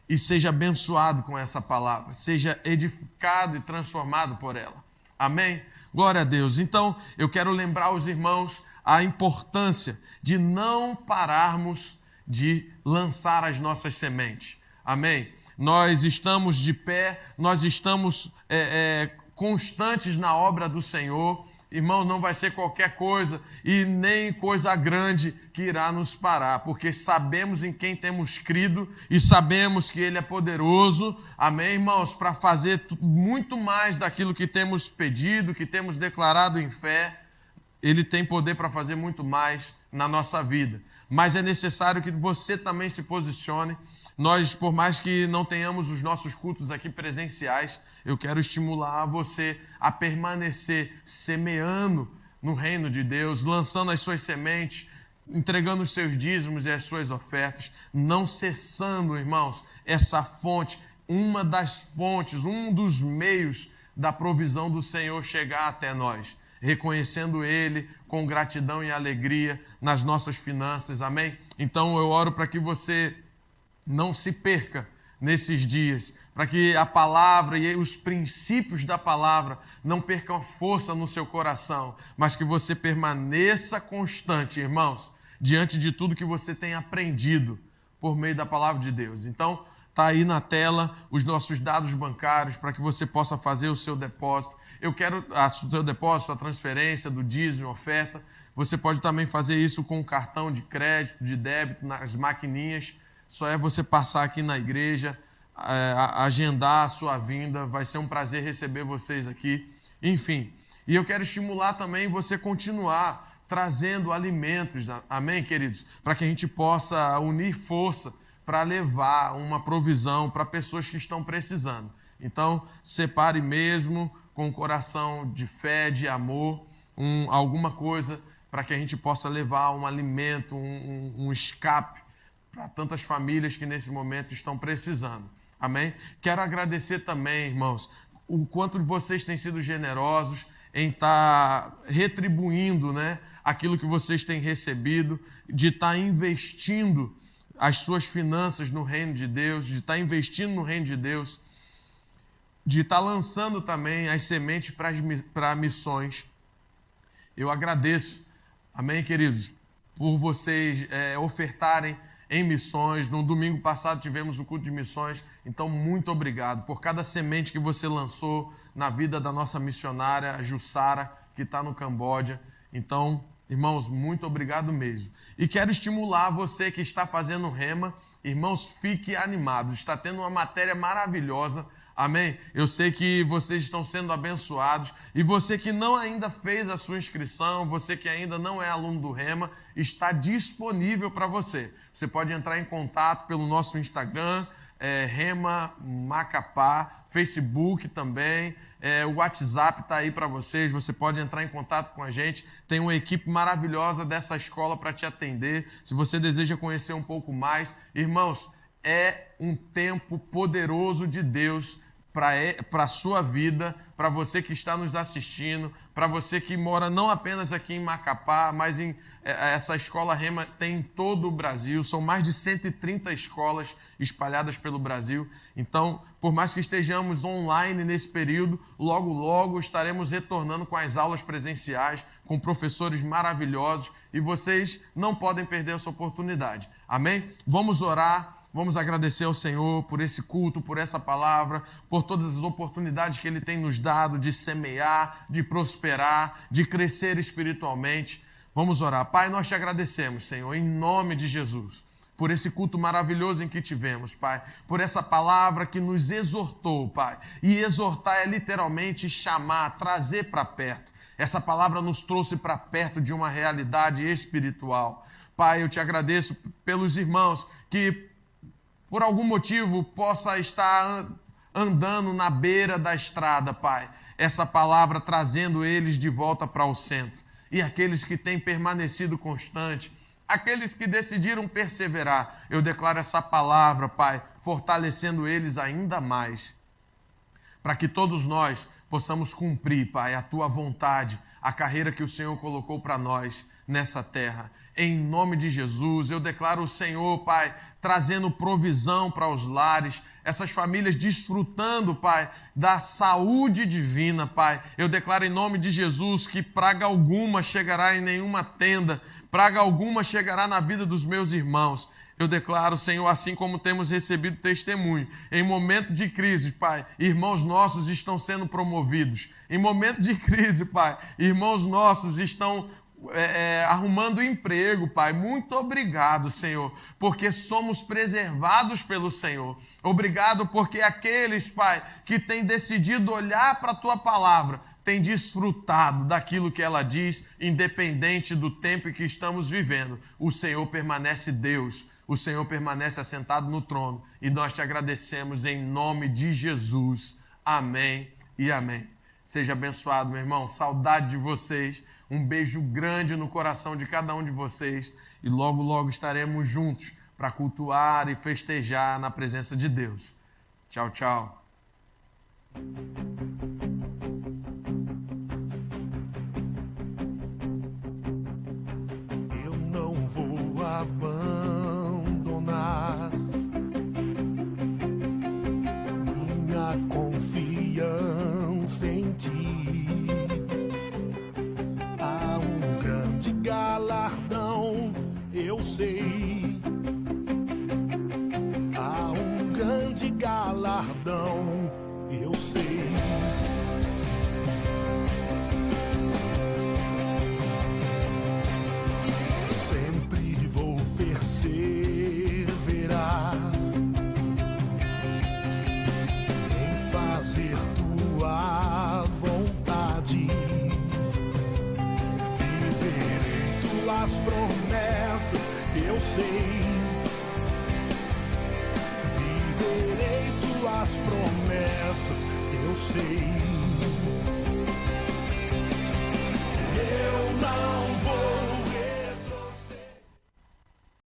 e seja abençoado com essa palavra, seja edificado e transformado por ela. Amém? Glória a Deus. Então, eu quero lembrar os irmãos a importância de não pararmos de lançar as nossas sementes. Amém? Nós estamos de pé, nós estamos constantes na obra do Senhor. Irmãos, não vai ser qualquer coisa e nem coisa grande que irá nos parar, porque sabemos em quem temos crido e sabemos que Ele é poderoso, amém, irmãos, para fazer muito mais daquilo que temos pedido, que temos declarado em fé. Ele tem poder para fazer muito mais na nossa vida. Mas é necessário que você também se posicione. Nós, por mais que não tenhamos os nossos cultos aqui presenciais, eu quero estimular você a permanecer semeando no reino de Deus, lançando as suas sementes, entregando os seus dízimos e as suas ofertas, não cessando, irmãos, essa fonte, uma das fontes, um dos meios da provisão do Senhor chegar até nós, reconhecendo Ele com gratidão e alegria nas nossas finanças, amém? Então eu oro para que você não se perca nesses dias, para que a palavra e os princípios da palavra não percam força no seu coração, mas que você permaneça constante, irmãos, diante de tudo que você tem aprendido por meio da palavra de Deus. Então, está aí na tela os nossos dados bancários para que você possa fazer o seu depósito. Eu quero o seu depósito, a transferência do dízimo, oferta. Você pode também fazer isso com cartão de crédito, de débito, nas maquininhas. Só é você passar aqui na igreja, agendar a sua vinda. Vai ser um prazer receber vocês aqui. Enfim, E eu quero estimular também você continuar trazendo alimentos, amém, queridos? Para que a gente possa unir força para levar uma provisão para pessoas que estão precisando. Então, separe mesmo com o coração de fé, de amor, alguma coisa para que a gente possa levar um alimento, um escape para tantas famílias que nesse momento estão precisando. Amém? Quero agradecer também, irmãos, o quanto vocês têm sido generosos em estar retribuindo, né, aquilo que vocês têm recebido, de estar investindo as suas finanças no reino de Deus, de estar investindo no reino de Deus, de estar lançando também as sementes para missões. Eu agradeço, amém, queridos, por vocês ofertarem em missões. No domingo passado tivemos o culto de missões, então muito obrigado por cada semente que você lançou na vida da nossa missionária, a Jussara, que está no Camboja. Então, irmãos, muito obrigado mesmo. E quero estimular você que está fazendo rema, irmãos, fique animados, está tendo uma matéria maravilhosa. Amém? Eu sei que vocês estão sendo abençoados. E você que não ainda fez a sua inscrição, você que ainda não é aluno do Rema, está disponível para você. Você pode entrar em contato pelo nosso Instagram, Rema Macapá, Facebook também, o WhatsApp está aí para vocês. Você pode entrar em contato com a gente. Tem uma equipe maravilhosa dessa escola para te atender. Se você deseja conhecer um pouco mais, irmãos, é um tempo poderoso de Deus para a sua vida, para você que está nos assistindo, para você que mora não apenas aqui em Macapá, mas essa escola Rema tem em todo o Brasil, são mais de 130 escolas espalhadas pelo Brasil. Então, por mais que estejamos online nesse período, logo, logo estaremos retornando com as aulas presenciais, com professores maravilhosos, e vocês não podem perder essa oportunidade. Amém? Vamos orar. Vamos agradecer ao Senhor por esse culto, por essa palavra, por todas as oportunidades que Ele tem nos dado de semear, de prosperar, de crescer espiritualmente. Vamos orar. Pai, nós te agradecemos, Senhor, em nome de Jesus, por esse culto maravilhoso em que tivemos, Pai, por essa palavra que nos exortou, Pai. E exortar é literalmente chamar, trazer para perto. Essa palavra nos trouxe para perto de uma realidade espiritual. Pai, eu te agradeço pelos irmãos que por algum motivo possa estar andando na beira da estrada, Pai. Essa palavra trazendo eles de volta para o centro. E aqueles que têm permanecido constante, aqueles que decidiram perseverar, eu declaro essa palavra, Pai, fortalecendo eles ainda mais, para que todos nós possamos cumprir, Pai, a Tua vontade, a carreira que o Senhor colocou para nós nessa terra. Em nome de Jesus, eu declaro o Senhor, Pai, trazendo provisão para os lares, essas famílias desfrutando, Pai, da saúde divina, Pai. Eu declaro em nome de Jesus que praga alguma chegará em nenhuma tenda, praga alguma chegará na vida dos meus irmãos. Eu declaro, Senhor, assim como temos recebido testemunho, em momento de crise, Pai, irmãos nossos estão sendo promovidos. Em momento de crise, Pai, irmãos nossos estão arrumando emprego, Pai. Muito obrigado, Senhor, porque somos preservados pelo Senhor. Obrigado porque aqueles, Pai, que têm decidido olhar para a Tua palavra, têm desfrutado daquilo que ela diz, independente do tempo em que estamos vivendo. O Senhor permanece Deus. O Senhor permanece assentado no trono e nós te agradecemos em nome de Jesus. Amém e amém. Seja abençoado, meu irmão. Saudade de vocês. Um beijo grande no coração de cada um de vocês e logo, logo estaremos juntos para cultuar e festejar na presença de Deus. Tchau, tchau. Eu não vou abandonar minha confiança em Ti. Há um grande galardão, eu sei. Há um grande galardão, eu sei. Sempre vou perseverar em fazer Tua vontade. tuas promessas, eu sei. Viverei tuas promessas, eu sei.